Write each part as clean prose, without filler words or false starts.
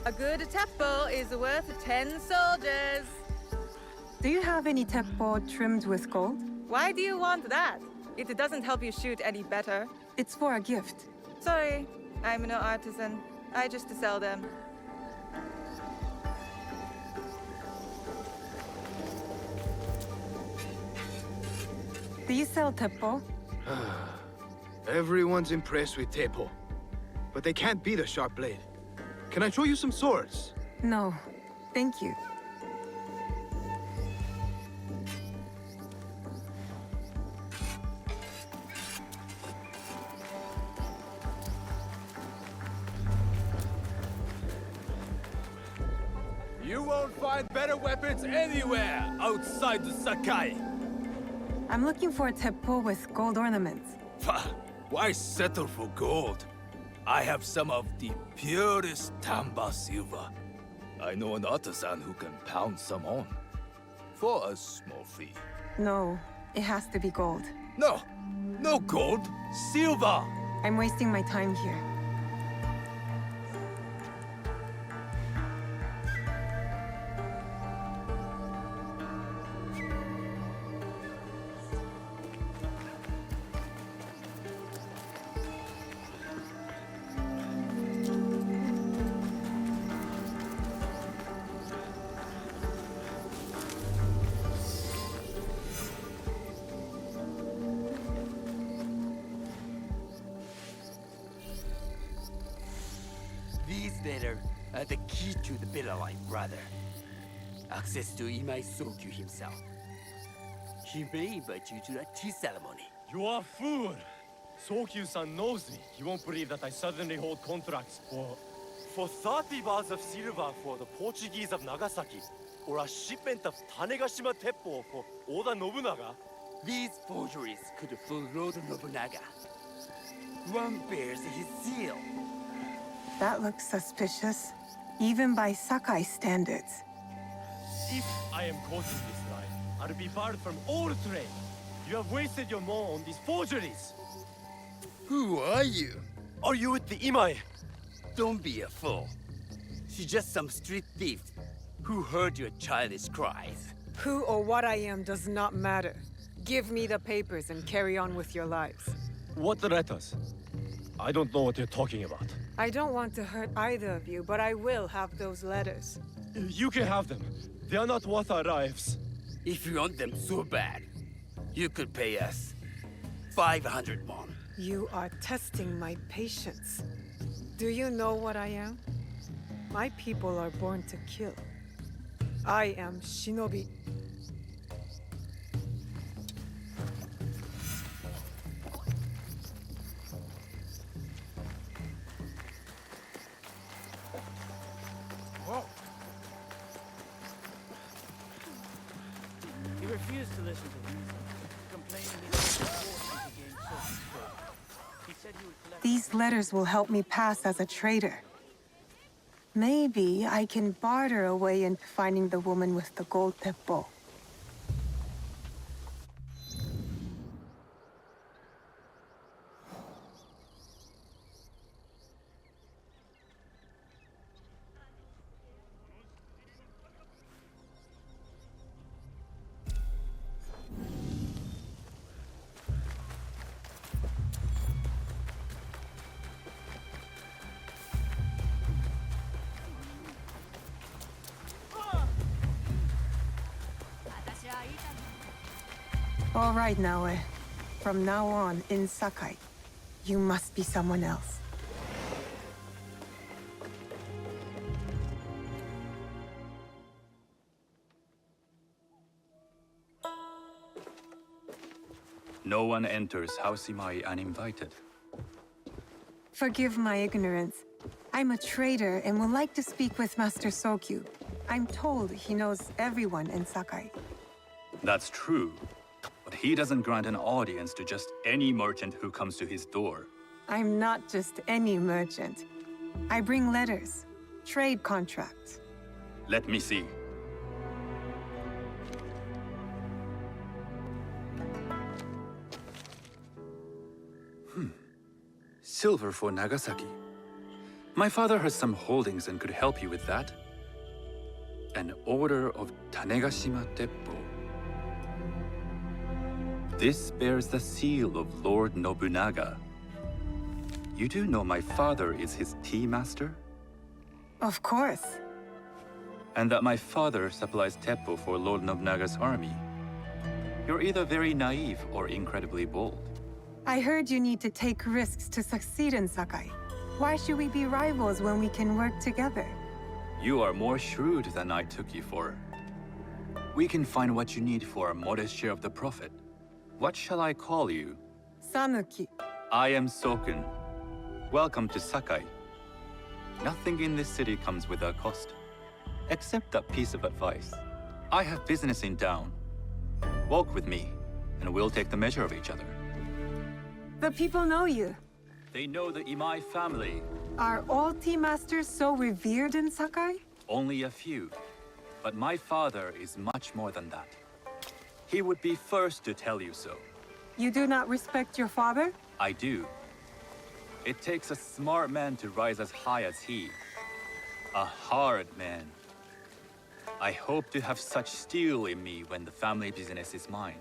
A good teppo is worth 10 soldiers. Do you have any teppo trimmed with gold? Why do you want that? It doesn't help you shoot any better. It's for a gift. Sorry, I'm no artisan. I just sell them. Do you sell teppo? Everyone's impressed with Teppo, but they can't beat a sharp blade. Can I show you some swords? No, thank you. You won't find better weapons anywhere outside the Sakai. I'm looking for a teppo with gold ornaments. Why settle for gold? I have some of the purest Tamba silver. I know an artisan who can pound some on. For a small fee. No, it has to be gold. No! No gold! Silver! I'm wasting my time here. These letters are the key to the better life, brother. Access to Imai Sokyu himself. He may invite you to the tea ceremony. You are a fool! Sokyu-san knows me. He won't believe that I suddenly hold contracts for 30 bars of silver for the Portuguese of Nagasaki, or a shipment of Tanegashima Teppo for Oda Nobunaga. These forgeries could fool Lord Nobunaga. One bears his seal. That looks suspicious, even by Sakai standards. If I am caught in this lie, I'll be barred from all trade. You have wasted your mo on these forgeries. Who are you? Are you with the Imai? Don't be a fool. She's just some street thief who heard your childish cries. Who or what I am does not matter. Give me the papers and carry on with your lives. What letters? I don't know what you're talking about. I don't want to hurt either of you, but I will have those letters. You can have them. They are not worth our lives. If you want them so bad, you could pay us 500 won. You are testing my patience. Do you know what I am? My people are born to kill. I am Shinobi. He refused to listen to reason, complaining that he was forced to gain Sophie's favor. He said he would collect... These letters will help me pass as a traitor. Maybe I can barter a way into finding the woman with the gold teppo. All right, Naoe. From now on, in Sakai, you must be someone else. No one enters House Imai uninvited. Forgive my ignorance. I'm a trader and would like to speak with Master Sokyu. I'm told he knows everyone in Sakai. That's true. But he doesn't grant an audience to just any merchant who comes to his door. I'm not just any merchant. I bring letters, trade contracts. Let me see. Silver for Nagasaki. My father has some holdings and could help you with that. An order of Tanegashima Teppo. This bears the seal of Lord Nobunaga. You do know my father is his tea master? Of course. And that my father supplies Teppo for Lord Nobunaga's army. You're either very naive or incredibly bold. I heard you need to take risks to succeed in Sakai. Why should we be rivals when we can work together? You are more shrewd than I took you for. We can find what you need for a modest share of the profit. What shall I call you? Sanuki. I am Sokun. Welcome to Sakai. Nothing in this city comes without cost. Except that piece of advice. I have business in town. Walk with me, and we'll take the measure of each other. The people know you. They know the Imai family. Are all tea masters so revered in Sakai? Only a few. But my father is much more than that. He would be first to tell you so. You do not respect your father? I do. It takes a smart man to rise as high as he. A hard man. I hope to have such steel in me when the family business is mine.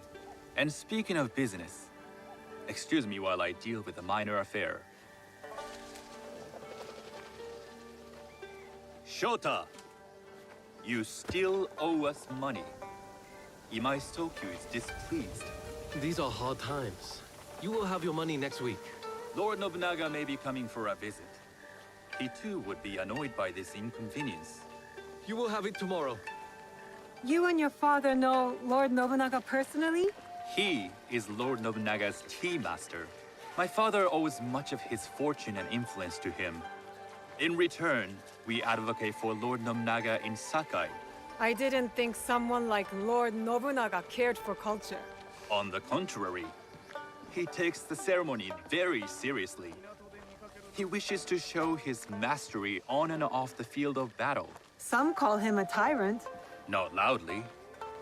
And speaking of business, excuse me while I deal with a minor affair. Shota! You still owe us money. Imai Sokyu is displeased. These are hard times. You will have your money next week. Lord Nobunaga may be coming for a visit. He too would be annoyed by this inconvenience. You will have it tomorrow. You and your father know Lord Nobunaga personally? He is Lord Nobunaga's tea master. My father owes much of his fortune and influence to him. In return, we advocate for Lord Nobunaga in Sakai. I didn't think someone like Lord Nobunaga cared for culture. On the contrary, he takes the ceremony very seriously. He wishes to show his mastery on and off the field of battle. Some call him a tyrant. Not loudly.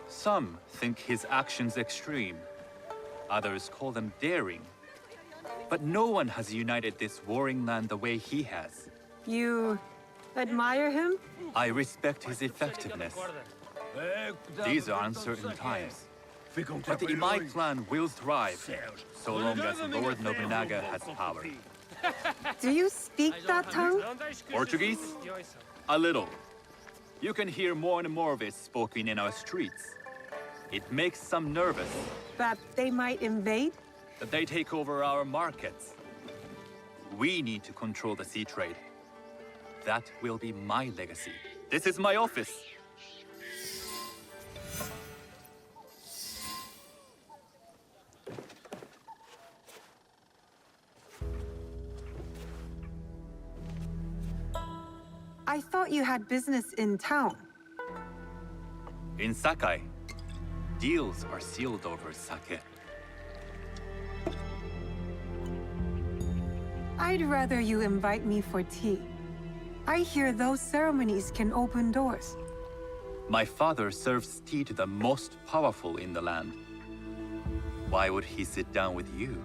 Some think his actions extreme. Others call them daring. But no one has united this warring land the way he has. You admire him? I respect his effectiveness. These are uncertain times. But the Imai clan will thrive, so long as Lord Nobunaga has power. Do you speak that tongue? Portuguese? A little. You can hear more and more of it spoken in our streets. It makes some nervous. That they might invade? That they take over our markets. We need to control the sea trade. That will be my legacy. This is my office. I thought you had business in town. In Sakai, deals are sealed over sake. I'd rather you invite me for tea. I hear those ceremonies can open doors. My father serves tea to the most powerful in the land. Why would he sit down with you?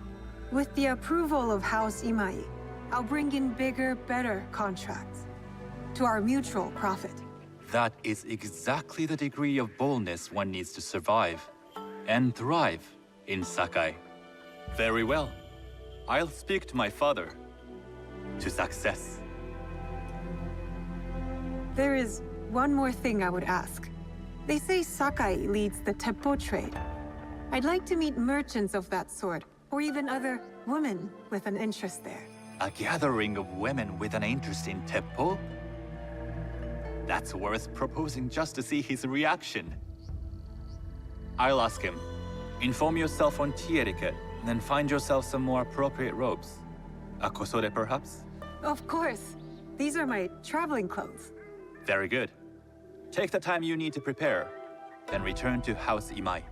With the approval of House Imai, I'll bring in bigger, better contracts. To our mutual profit. That is exactly the degree of boldness one needs to survive and thrive in Sakai. Very well. I'll speak to my father. To success. There is one more thing I would ask. They say Sakai leads the Teppo trade. I'd like to meet merchants of that sort, or even other women with an interest there. A gathering of women with an interest in Teppo? That's worth proposing just to see his reaction. I'll ask him. Inform yourself on tea etiquette, then find yourself some more appropriate robes. A kosore, perhaps? Of course. These are my traveling clothes. Very good. Take the time you need to prepare, then return to House Imai.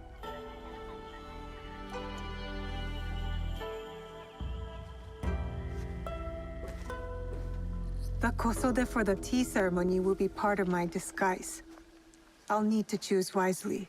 The kosode for the tea ceremony will be part of my disguise. I'll need to choose wisely.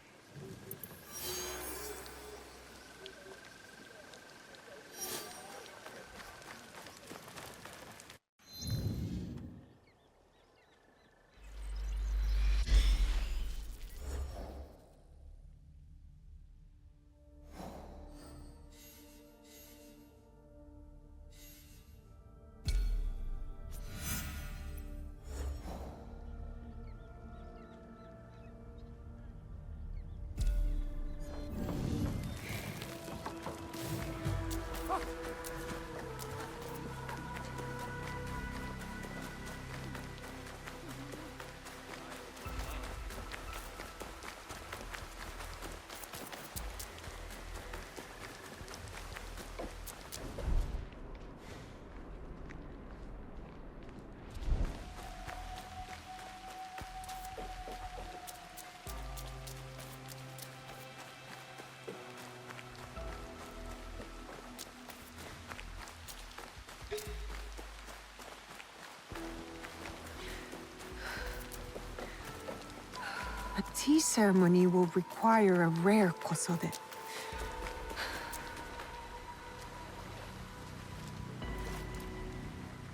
tea ceremony will require a rare kosode.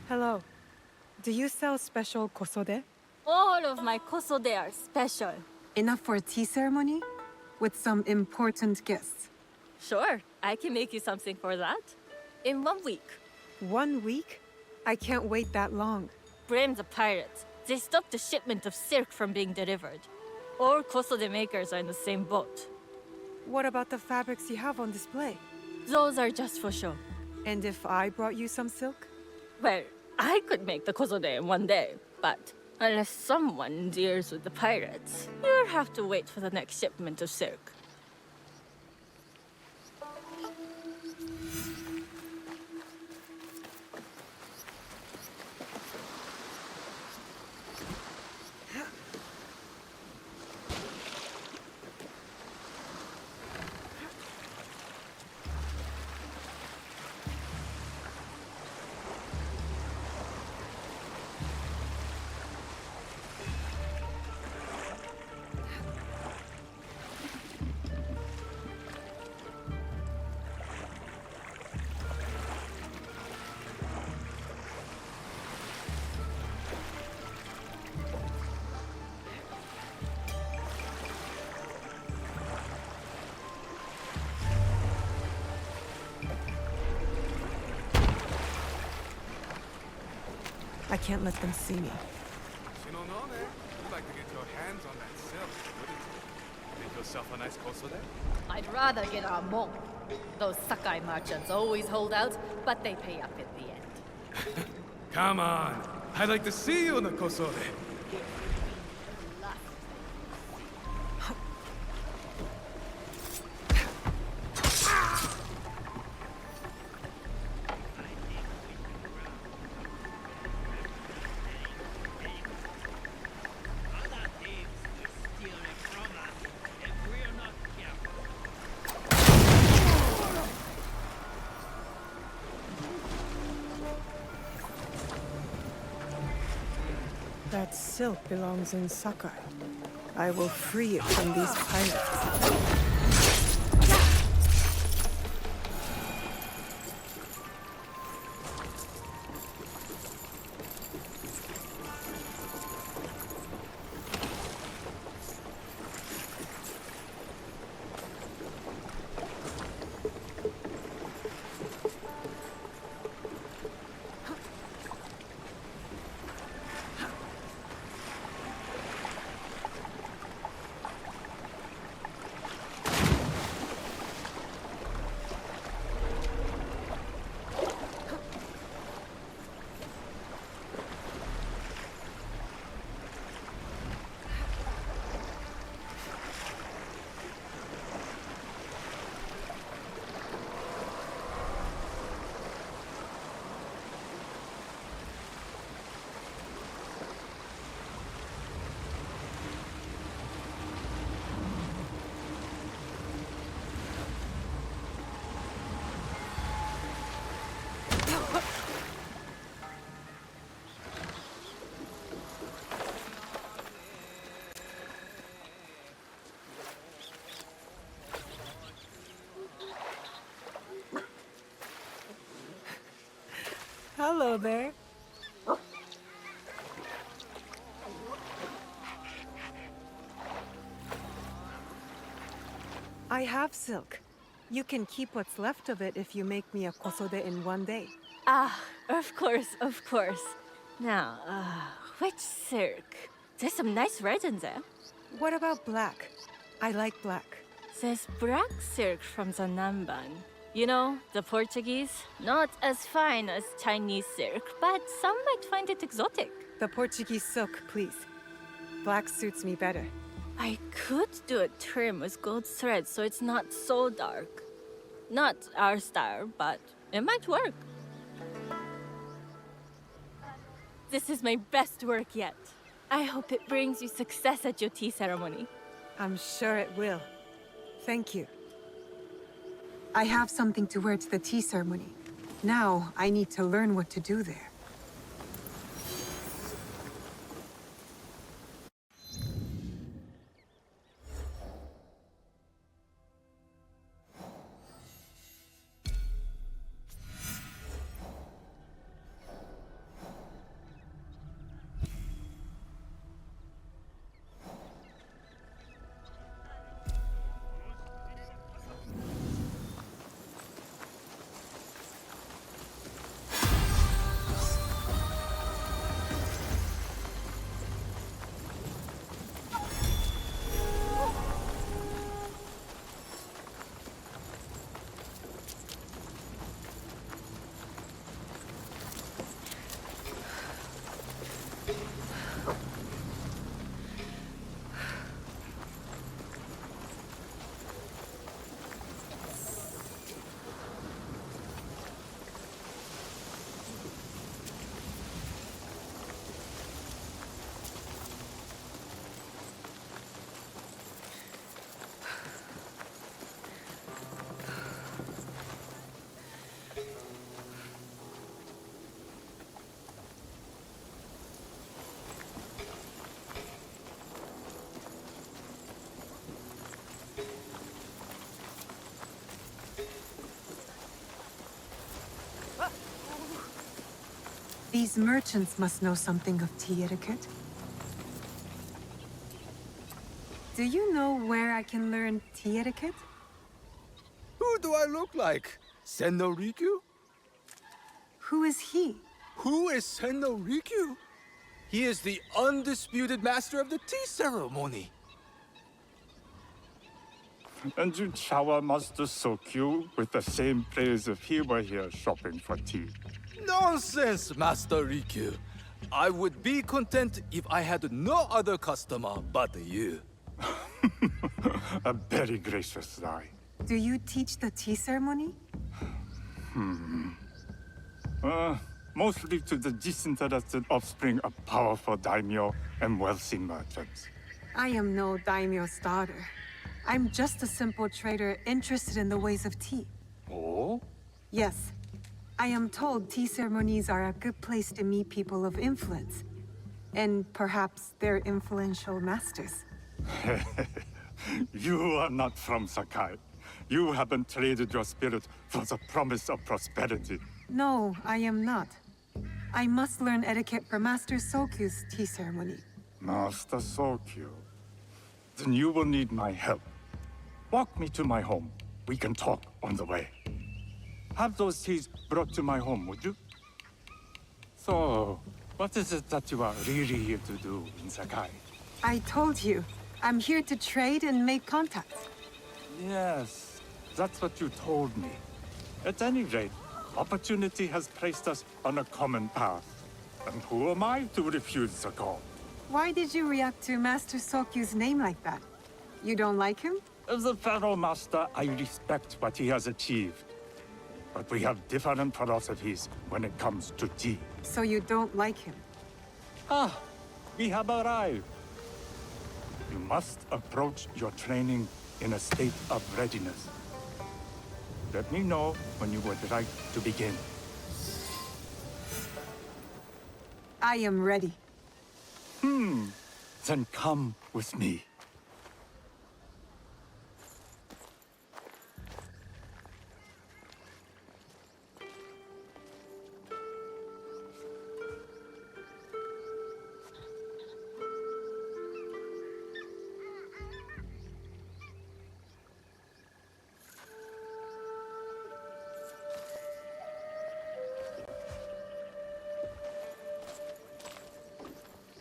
Hello. Do you sell special kosode? All of my kosode are special. Enough for a tea ceremony? With some important guests. Sure, I can make you something for that. In 1 week. 1 week? I can't wait that long. Blame the pirates. They stopped the shipment of silk from being delivered. All kosode makers are in the same boat. What about the fabrics you have on display? Those are just for show. And if I brought you some silk? Well, I could make the kosode in 1 day, but unless someone deals with the pirates, you'll have to wait for the next shipment of silk. I can't let them see me. You don't know, man. You'd like to get your hands on that silk, wouldn't you? Make yourself a nice kosode? I'd rather get our mon. Those Sakai merchants always hold out, but they pay up in the end. Come on. I'd like to see you in the kosode. That silk belongs in Sakai. I will free it from these pirates. Hello there. I have silk. You can keep what's left of it if you make me a kosode in 1 day. Ah, of course, of course. Now, which silk? There's some nice red in there. What about black? I like black. There's black silk from the Namban. You know, the Portuguese. Not as fine as Chinese silk, but some might find it exotic. The Portuguese silk, please. Black suits me better. I could do a trim with gold thread so it's not so dark. Not our style, but it might work. This is my best work yet. I hope it brings you success at your tea ceremony. I'm sure it will. Thank you. I have something to wear to the tea ceremony. Now, I need to learn what to do there. These merchants must know something of tea etiquette. Do you know where I can learn tea etiquette? Who do I look like? Senno Rikyu? Who is he? Who is Senno Rikyu? He is the undisputed master of the tea ceremony. And you'd shower Master Sokyu with the same praise if he were here shopping for tea. Nonsense, Master Rikyu. I would be content if I had no other customer but you. A very gracious lie. Do you teach the tea ceremony? Mostly to the disinterested offspring of powerful daimyo and wealthy merchants. I am no daimyo's daughter. I'm just a simple trader interested in the ways of tea. Oh? Yes. I am told tea ceremonies are a good place to meet people of influence. And perhaps their influential masters. You are not from Sakai. You haven't traded your spirit for the promise of prosperity. No, I am not. I must learn etiquette for Master Sokyu's tea ceremony. Master Sokyu. Then you will need my help. Walk me to my home. We can talk on the way. Have those teas brought to my home, would you? So, what is it that you are really here to do in Sakai? I told you, I'm here to trade and make contacts. Yes, that's what you told me. At any rate, opportunity has placed us on a common path. And who am I to refuse the call? Why did you react to Master Sokyu's name like that? You don't like him? As a Pharaoh Master, I respect what he has achieved. But we have different philosophies when it comes to tea. So you don't like him? Ah, we have arrived. You must approach your training in a state of readiness. Let me know when you would like to begin. I am ready. Then come with me.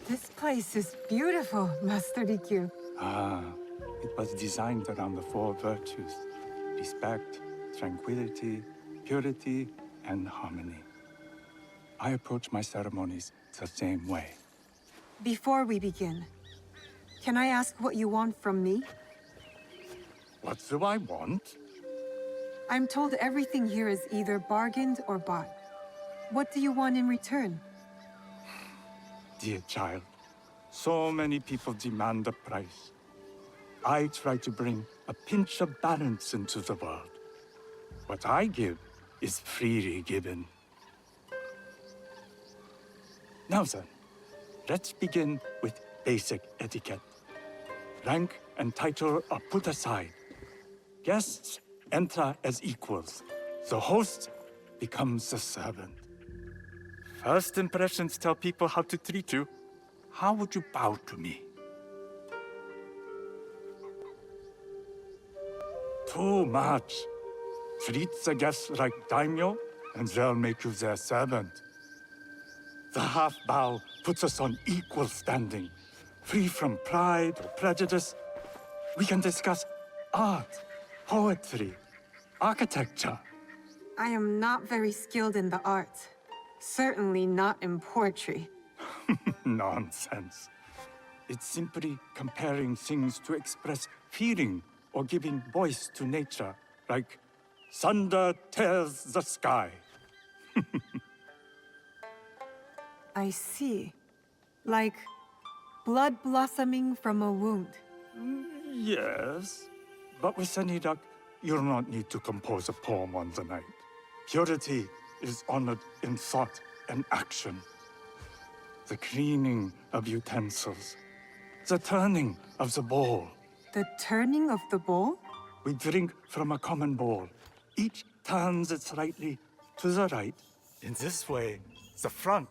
This place is beautiful, Master Rikyu. Ah, it was designed around the four virtues: respect, tranquility, purity, and harmony. I approach my ceremonies the same way. Before we begin, can I ask what you want from me? What do I want? I'm told everything here is either bargained or bought. What do you want in return? Dear child, so many people demand a price. I try to bring a pinch of balance into the world. What I give is freely given. Now then, let's begin with basic etiquette. Rank and title are put aside. Guests enter as equals. The host becomes the servant. First impressions tell people how to treat you. How would you bow to me? Too much. Treat the guests like daimyo, and they'll make you their servant. The half bow puts us on equal standing, free from pride or prejudice. We can discuss art, poetry, architecture. I am not very skilled in the arts. Certainly not in poetry. Nonsense. It's simply comparing things to express feeling or giving voice to nature, like thunder tears the sky. I see. Like blood blossoming from a wound. Yes, but with any luck, you'll not need to compose a poem on the night. Purity is honored in thought and action. The cleaning of utensils, the turning of the bowl. The turning of the bowl? We drink from a common bowl. Each turns it slightly to the right. In this way, The front,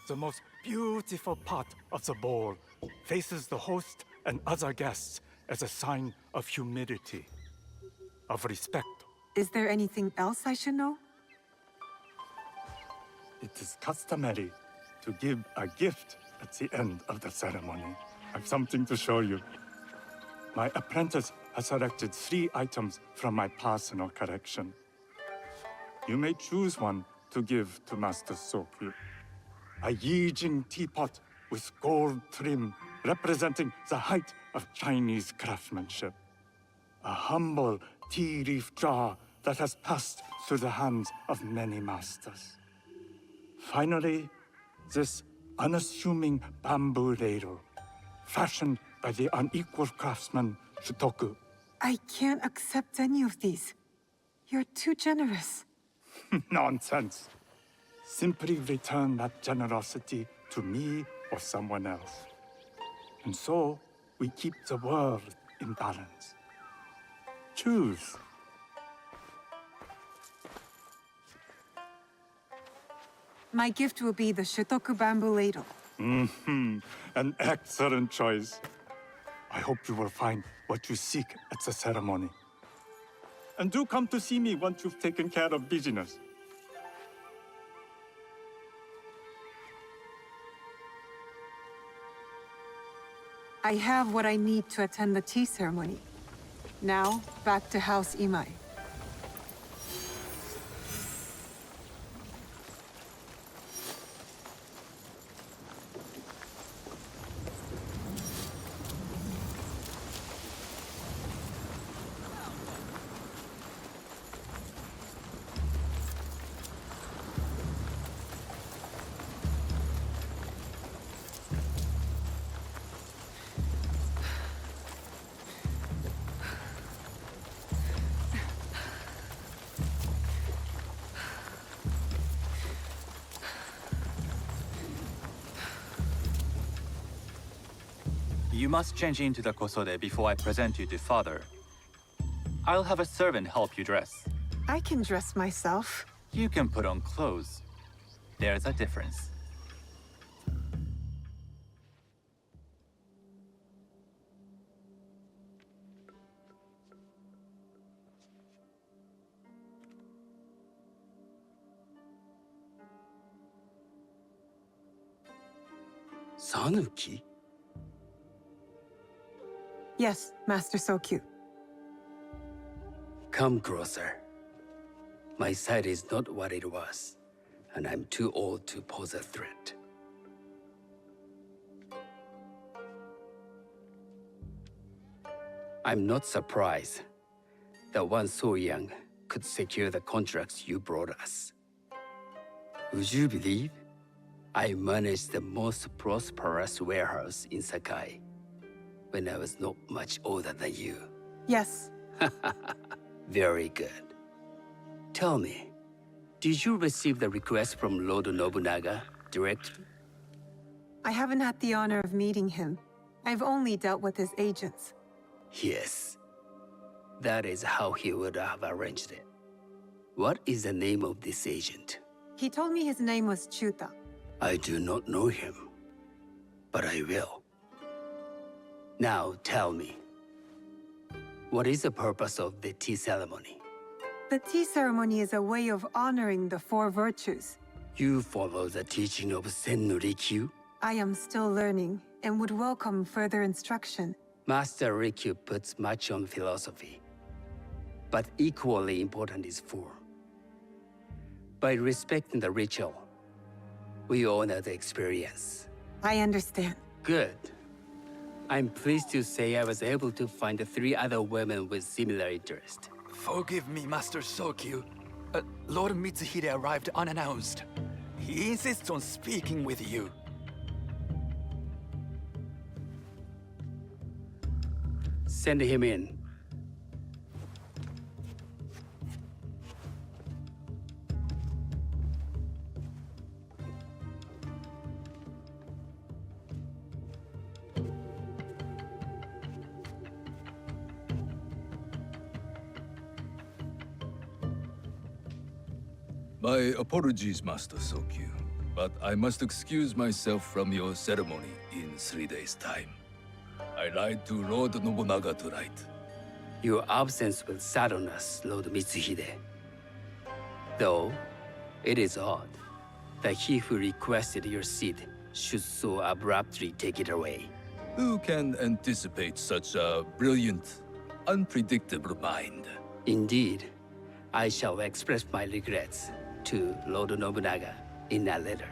the most beautiful part of the ball, faces the host and other guests as a sign of humility, of respect. Is there anything else I should know? It is customary to give a gift at the end of the ceremony. I've something to show you. My apprentice has selected 3 items from my personal collection. You may choose one to give to Master Sokyu. A Yijing teapot with gold trim representing the height of Chinese craftsmanship. A humble tea leaf jar that has passed through the hands of many masters. Finally, this unassuming bamboo ladle, fashioned by the unequal craftsman Shutoku. I can't accept any of these. You're too generous. Nonsense. Simply return that generosity to me or someone else. And so, we keep the world in balance. Choose. My gift will be the Shutoku bamboo ladle. An excellent choice. I hope you will find what you seek at the ceremony. And do come to see me once you've taken care of business. I have what I need to attend the tea ceremony. Now, back to House Imai. You must change into the kosode before I present you to father. I'll have a servant help you dress. I can dress myself. You can put on clothes. There's a difference. Sanuki? Yes, Master Sokyu. Come closer. My sight is not what it was, and I'm too old to pose a threat. I'm not surprised that one so young could secure the contracts you brought us. Would you believe I managed the most prosperous warehouse in Sakai when I was not much older than you? Yes. Very good. Tell me, did you receive the request from Lord Nobunaga directly? I haven't had the honor of meeting him. I've only dealt with his agents. Yes. That is how he would have arranged it. What is the name of this agent? He told me his name was Chuta. I do not know him, but I will. Now tell me, what is the purpose of the tea ceremony? The tea ceremony is a way of honoring the 4 virtues. You follow the teaching of Sen no Rikyu? I am still learning and would welcome further instruction. Master Rikyu puts much on philosophy, but equally important is form. By respecting the ritual, we honor the experience. I understand. Good. I'm pleased to say I was able to find 3 other women with similar interest. Forgive me, Master Sokyu. Lord Mitsuhide arrived unannounced. He insists on speaking with you. Send him in. My apologies, Master Sokyu. but I must excuse myself from your ceremony in 3 days' time. I lied to Lord Nobunaga tonight. Your absence will sadden us, Lord Mitsuhide. Though, it is odd that he who requested your seat should so abruptly take it away. Who can anticipate such a brilliant, unpredictable mind? Indeed, I shall express my regrets to Lord Nobunaga in a letter.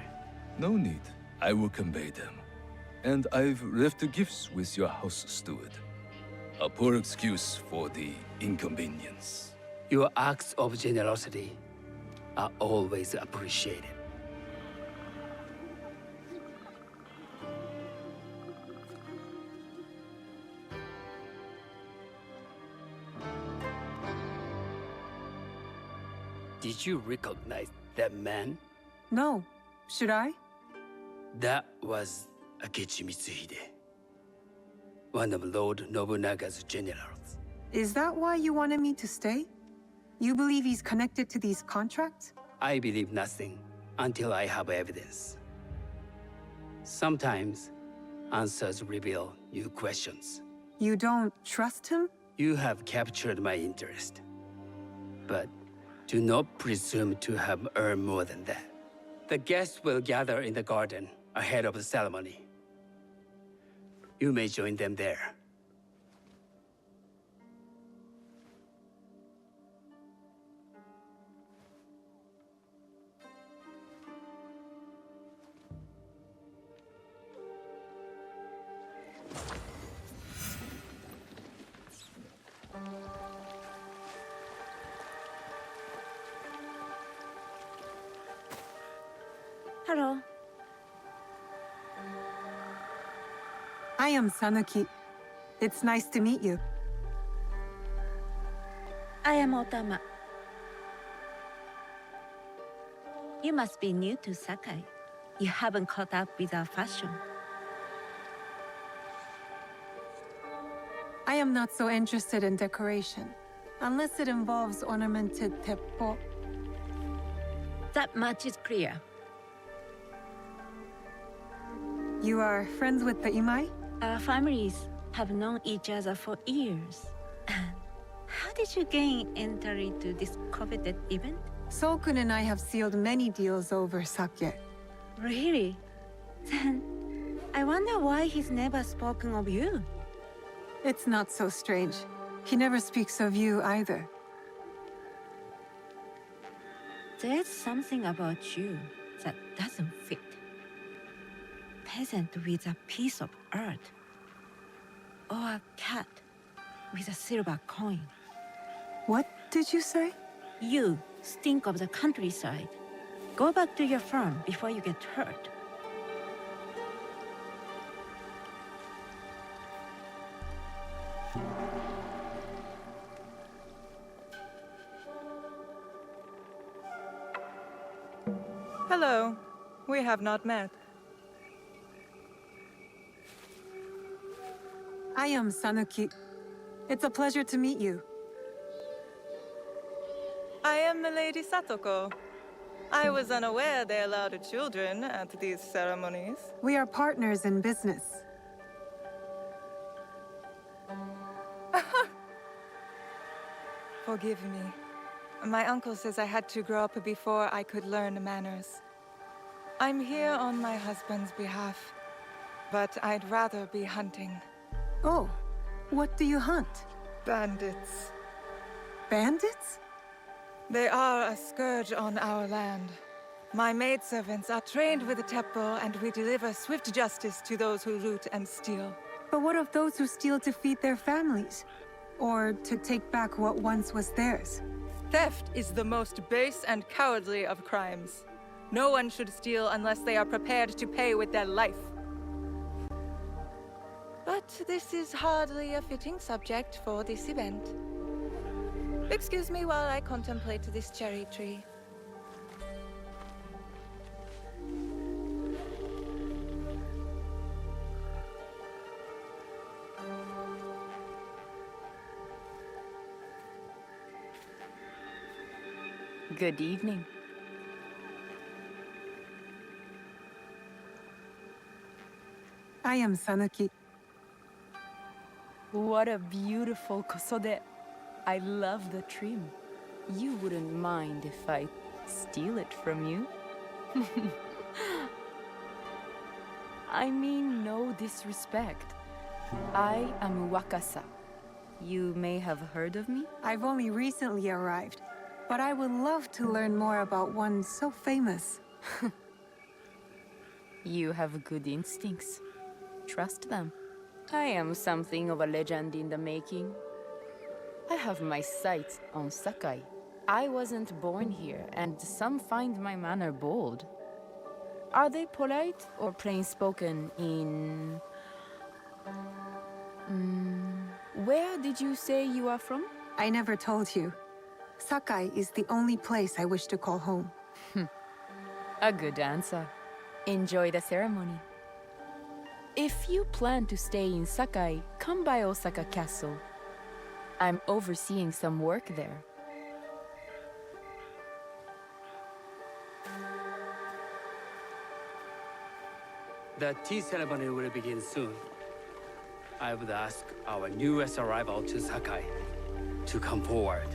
No need. I will convey them. And I've left the gifts with your house steward. A poor excuse for the inconvenience. Your acts of generosity are always appreciated. Did you recognize that man? No. Should I? That was Akechi Mitsuhide, one of Lord Nobunaga's generals. Is that why you wanted me to stay? You believe he's connected to these contracts? I believe nothing until I have evidence. Sometimes, answers reveal new questions. You don't trust him? You have captured my interest. But do not presume to have earned more than that. The guests will gather in the garden ahead of the ceremony. You may join them there. Hello. I am Sanuki. It's nice to meet you. I am Otama. You must be new to Sakai. You haven't caught up with our fashion. I am not so interested in decoration, unless it involves ornamented teppo. That much is clear. You are friends with the Imai? Our families have known each other for years. How did you gain entry to this coveted event? Solkun and I have sealed many deals over sake. Really? Then I wonder why he's never spoken of you. It's not so strange. He never speaks of you either. There's something about you that doesn't fit. Peasant with a piece of earth. Or a cat with a silver coin. What did you say? You stink of the countryside. Go back to your farm before you get hurt. Hello. We have not met. I am Sanuki. It's a pleasure to meet you. I am Milady Satoko. I was unaware they allowed children at these ceremonies. We are partners in business. Forgive me. My uncle says I had to grow up before I could learn manners. I'm here on my husband's behalf, but I'd rather be hunting. Oh, what do you hunt? Bandits. Bandits? They are a scourge on our land. My maidservants are trained with the teppo, and we deliver swift justice to those who loot and steal. But what of those who steal to feed their families? Or to take back what once was theirs? Theft is the most base and cowardly of crimes. No one should steal unless they are prepared to pay with their life. But this is hardly a fitting subject for this event. Excuse me while I contemplate this cherry tree. Good evening. I am Sanuki. What a beautiful kosode. I love the trim. You wouldn't mind if I steal it from you? I mean no disrespect. I am Wakasa. You may have heard of me? I've only recently arrived, but I would love to learn more about one so famous. You have good instincts. Trust them. I am something of a legend in the making. I have my sights on Sakai. I wasn't born here, and some find my manner bold. Are they polite or plain-spoken in... Where did you say you are from? I never told you. Sakai is the only place I wish to call home. A good answer. Enjoy the ceremony. If you plan to stay in Sakai, come by Osaka Castle. I'm overseeing some work there. The tea ceremony will begin soon. I would ask our newest arrival to Sakai to come forward.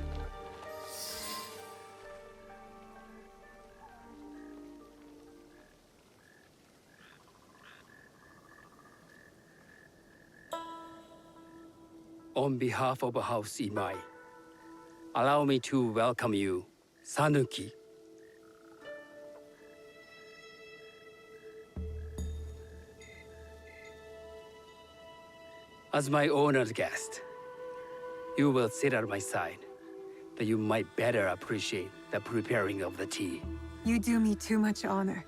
On behalf of House Imai, allow me to welcome you, Sanuki. As my honored guest, you will sit at my side, that you might better appreciate the preparing of the tea. You do me too much honor.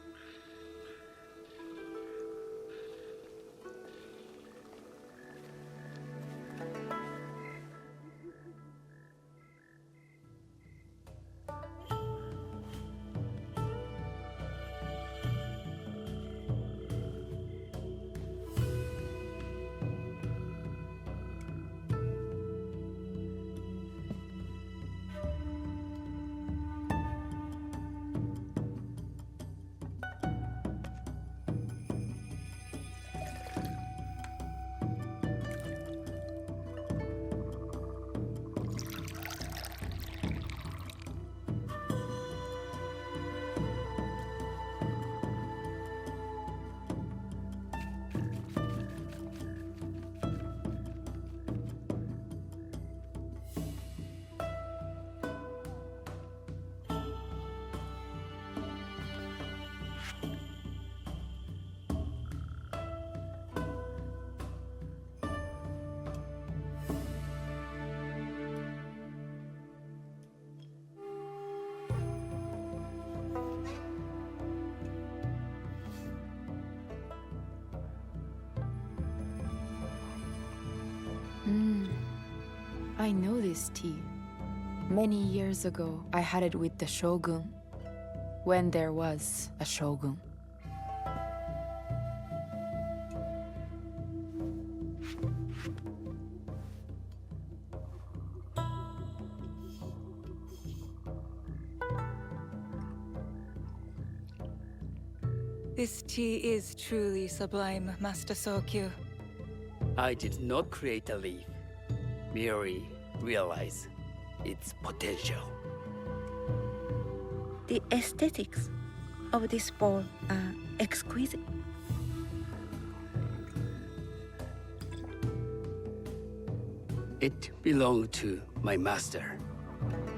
I know this tea. Many years ago, I had it with the shogun, when there was a shogun. This tea is truly sublime, Master Sokyu. I did not create a leaf, merely realize its potential. The aesthetics of this bowl are exquisite. It belonged to my master,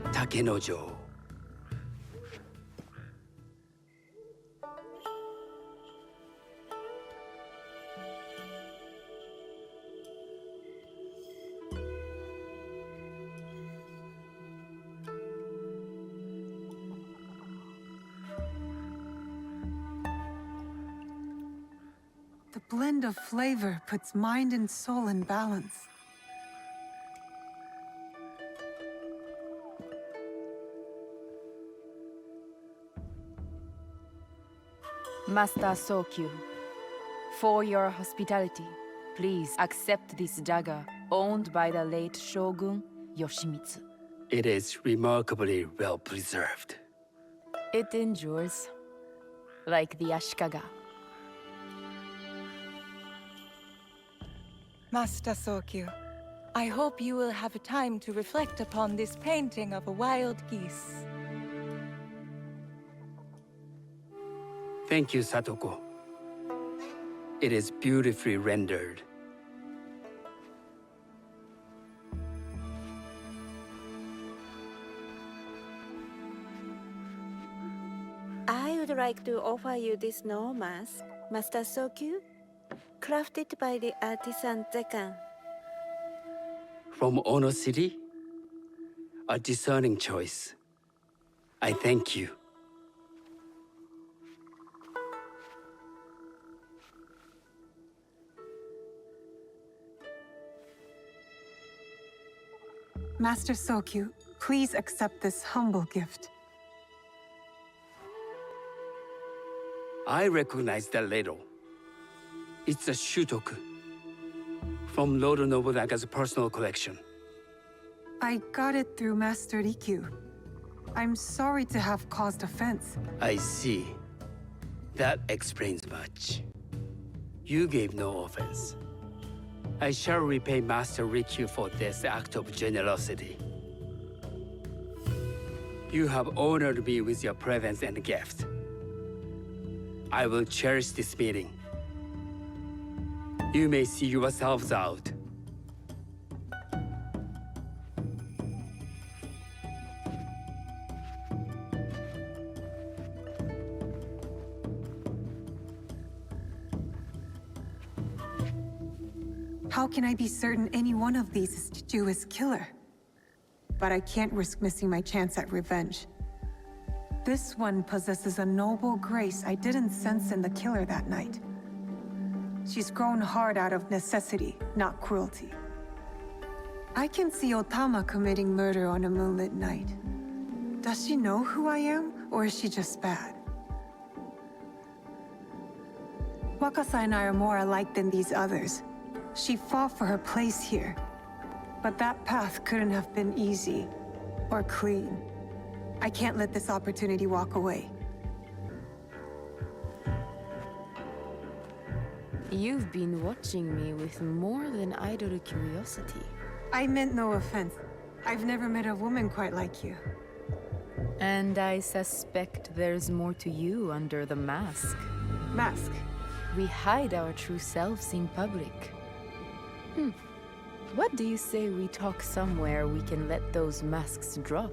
Takenojo. The blend of flavor puts mind and soul in balance. Master Sokyu, for your hospitality, please accept this dagger owned by the late Shogun Yoshimitsu. It is remarkably well preserved. It endures, like the Ashikaga. Master Sokyu, I hope you will have time to reflect upon this painting of a wild geese. Thank you, Satoko. It is beautifully rendered. I would like to offer you this snow mask, Master Sokyu, crafted by the artisan Zekan. From Ono City? A discerning choice. I thank you. Master Sokyu, please accept this humble gift. I recognize that ladle. It's a shutoku from Lord Nobunaga's personal collection. I got it through Master Rikyu. I'm sorry to have caused offense. I see. That explains much. You gave no offense. I shall repay Master Rikyu for this act of generosity. You have honored me with your presence and gift. I will cherish this meeting. You may see yourselves out. How can I be certain any one of these is Chichua's killer? But I can't risk missing my chance at revenge. This one possesses a noble grace I didn't sense in the killer that night. She's grown hard out of necessity, not cruelty. I can see Otama committing murder on a moonlit night. Does she know who I am, or is she just bad? Wakasa and I are more alike than these others. She fought for her place here. But that path couldn't have been easy or clean. I can't let this opportunity walk away. You've been watching me with more than idle curiosity. I meant no offense. I've never met a woman quite like you. And I suspect there's more to you under the mask. Mask? We hide our true selves in public. What do you say we talk somewhere we can let those masks drop?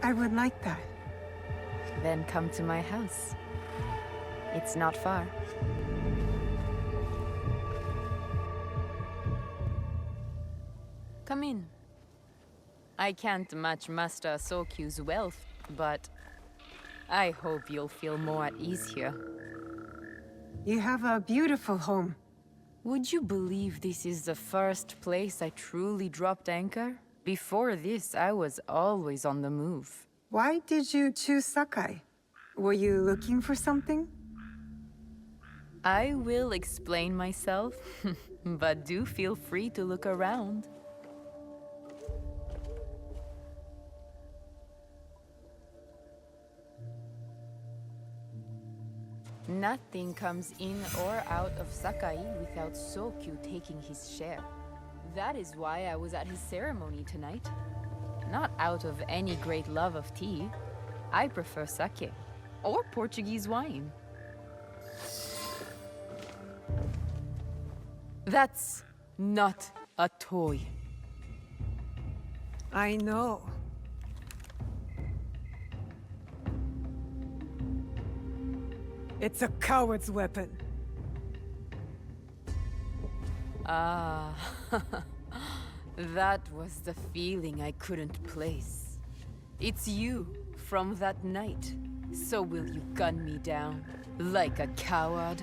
I would like that. Then come to my house. It's not far. Come in. I can't match Master Sokyu's wealth, but I hope you'll feel more at ease here. You have a beautiful home. Would you believe this is the first place I truly dropped anchor? Before this, I was always on the move. Why did you choose Sakai? Were you looking for something? I will explain myself, but do feel free to look around. Nothing comes in or out of Sakai without Sokyu taking his share. That is why I was at his ceremony tonight. Not out of any great love of tea. I prefer sake, or Portuguese wine. That's not a toy. I know. It's a coward's weapon. Ah, that was the feeling I couldn't place. It's you from that night. So will you gun me down like a coward?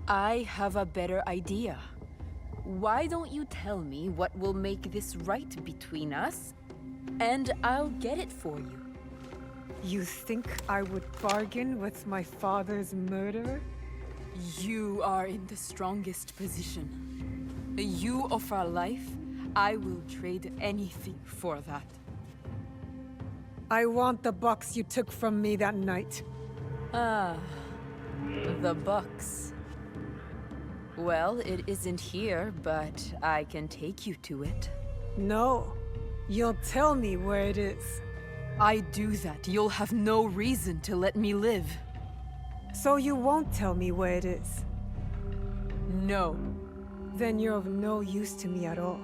I have a better idea. Why don't you tell me what will make this right between us, and I'll get it for you. You think I would bargain with my father's murderer? You are in the strongest position. You offer life, I will trade anything for that. I want the box you took from me that night. Ah, the box. Well, it isn't here, but I can take you to it. No. You'll tell me where it is. I do that, you'll have no reason to let me live. So you won't tell me where it is? No. Then you're of no use to me at all.